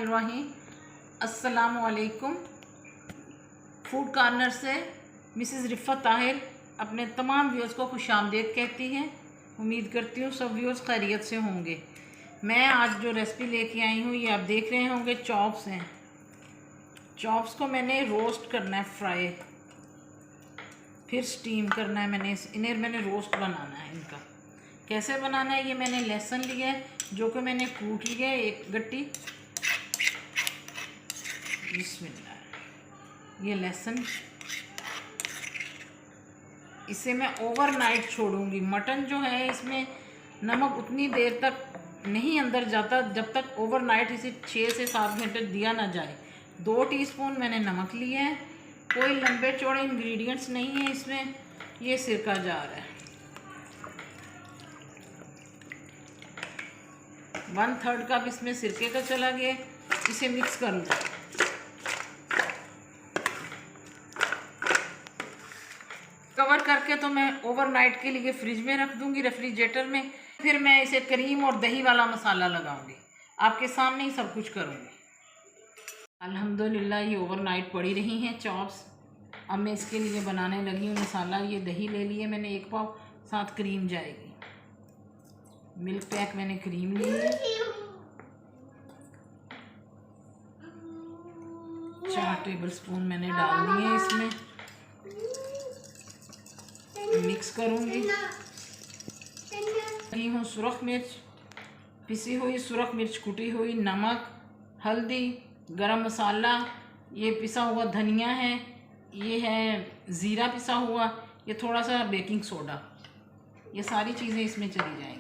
बिस्मिल्लाहिर्रहमानिर्रहीम। अस्सलामु अलैकुम। फूड कॉर्नर से मिसेस रिफ़त ताहिर अपने तमाम व्यूअर्स को खुशामदीद कहती हैं। उम्मीद करती हूँ सब व्यूअर्स खैरियत से होंगे। मैं आज जो रेसिपी लेके आई हूँ ये आप देख रहे होंगे, चॉप्स हैं। चॉप्स को मैंने रोस्ट करना है, फ्राई, फिर स्टीम करना है। इन्हें मैंने रोस्ट बनाना है। इनका कैसे बनाना है, ये मैंने लहसुन लिया है जो कि मैंने कूट लिया है, एक गट्टी। बिस्मिल्लाह। ये लहसुन, इसे मैं ओवरनाइट छोड़ूंगी। मटन जो है इसमें नमक उतनी देर तक नहीं अंदर जाता जब तक ओवरनाइट इसे 6 से 7 घंटे दिया ना जाए। 2 टीस्पून मैंने नमक लिया है। कोई लंबे चौड़े इंग्रेडिएंट्स नहीं है इसमें। ये सिरका जा रहा है, 1/3 कप इसमें सिरके का चला गया। इसे मिक्स कर लूँ। कवर करके तो मैं ओवरनाइट के लिए फ्रिज में रख दूंगी, रेफ्रिजरेटर में। फिर मैं इसे क्रीम और दही वाला मसाला लगाऊंगी। आपके सामने ही सब कुछ करूंगी। अल्हम्दुलिल्लाह ये ओवरनाइट पड़ी रही हैं चॉप्स। अब मैं इसके लिए बनाने लगी हूँ मसाला। ये दही ले लिए मैंने 1 पाव, साथ क्रीम जाएगी। मिल्क पैक मैंने क्रीम ली है। 4 टेबलस्पून मैंने डाल दिए हैं इसमें। मिक्स करूँगी। ली हूँ सुरख मिर्च, पिसी हुई सुरख मिर्च कुटी हुई, नमक, हल्दी, गरम मसाला, ये पिसा हुआ धनिया है, ये है ज़ीरा पिसा हुआ, ये थोड़ा सा बेकिंग सोडा। ये सारी चीज़ें इसमें चली जाएंगी।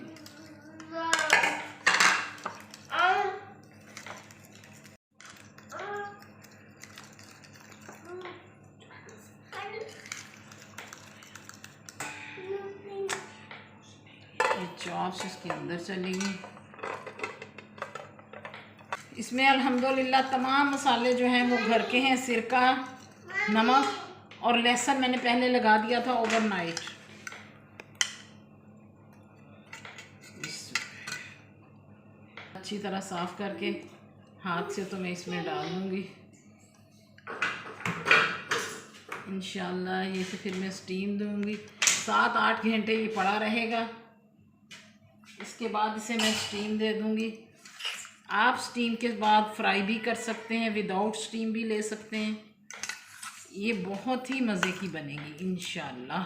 चॉप्स इसके अंदर चलेगी। इसमें अल्हम्दुलिल्लाह तमाम मसाले जो हैं वो घर के हैं। सिरका, नमक और लहसुन मैंने पहले लगा दिया था ओवरनाइट। अच्छी तरह साफ करके हाथ से तो मैं इसमें डाल दूँगी इंशाल्लाह। ये तो फिर मैं स्टीम दूँगी। 7-8 घंटे ये पड़ा रहेगा। इसके बाद इसे मैं स्टीम दे दूँगी। आप स्टीम के बाद फ्राई भी कर सकते हैं, विदाउट स्टीम भी ले सकते हैं। ये बहुत ही मज़े की बनेगी इंशाल्लाह।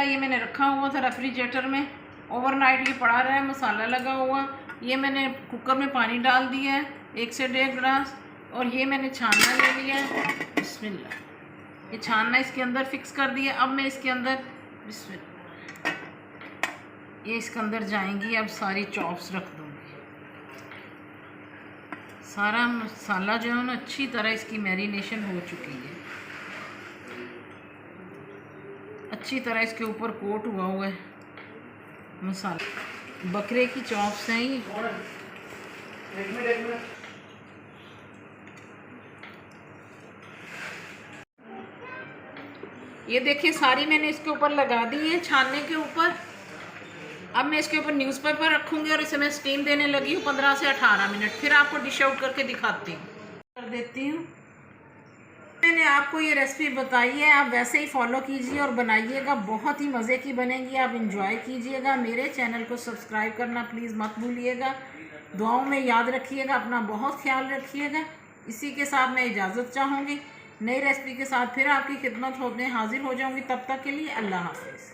ये मैंने रखा हुआ था रेफ्रिजरेटर में, ओवरनाइट ये पड़ा रहा है, मसाला लगा हुआ। ये मैंने कुकर में पानी डाल दिया है 1 से 1.5 गिलास, और ये मैंने छानना ले लिया है। बिस्मिल्लाह। ये छानना इसके अंदर फिक्स कर दिया। अब मैं इसके अंदर बिस्मिल्लाह, ये इसके अंदर जाएंगी। अब सारी चॉप्स रख दूँगी। सारा मसाला जो है ना अच्छी तरह इसकी मैरिनेशन हो चुकी है, अच्छी तरह इसके ऊपर कोट हुआ हुआ है मसाला। बकरे की चॉप्स हैं ये। ये देखिए सारी मैंने इसके ऊपर लगा दी है छानने के ऊपर। अब मैं इसके ऊपर न्यूज़पेपर रखूँगी और इसे मैं स्टीम देने लगी हूँ 15 से 18 मिनट। फिर आपको डिश आउट करके दिखाती हूँ, कर देती हूँ। मैंने आपको ये रेसिपी बताई है, आप वैसे ही फॉलो कीजिए और बनाइएगा। बहुत ही मज़े की बनेगी, आप इंजॉय कीजिएगा। मेरे चैनल को सब्सक्राइब करना प्लीज़ मत भूलिएगा। दुआओं में याद रखिएगा, अपना बहुत ख्याल रखिएगा। इसी के साथ मैं इजाज़त चाहूँगी। नई रेसिपी के साथ फिर आपकी खिदमत होने हाजिर हो जाऊँगी। तब तक के लिए अल्लाह हाफ़िज़।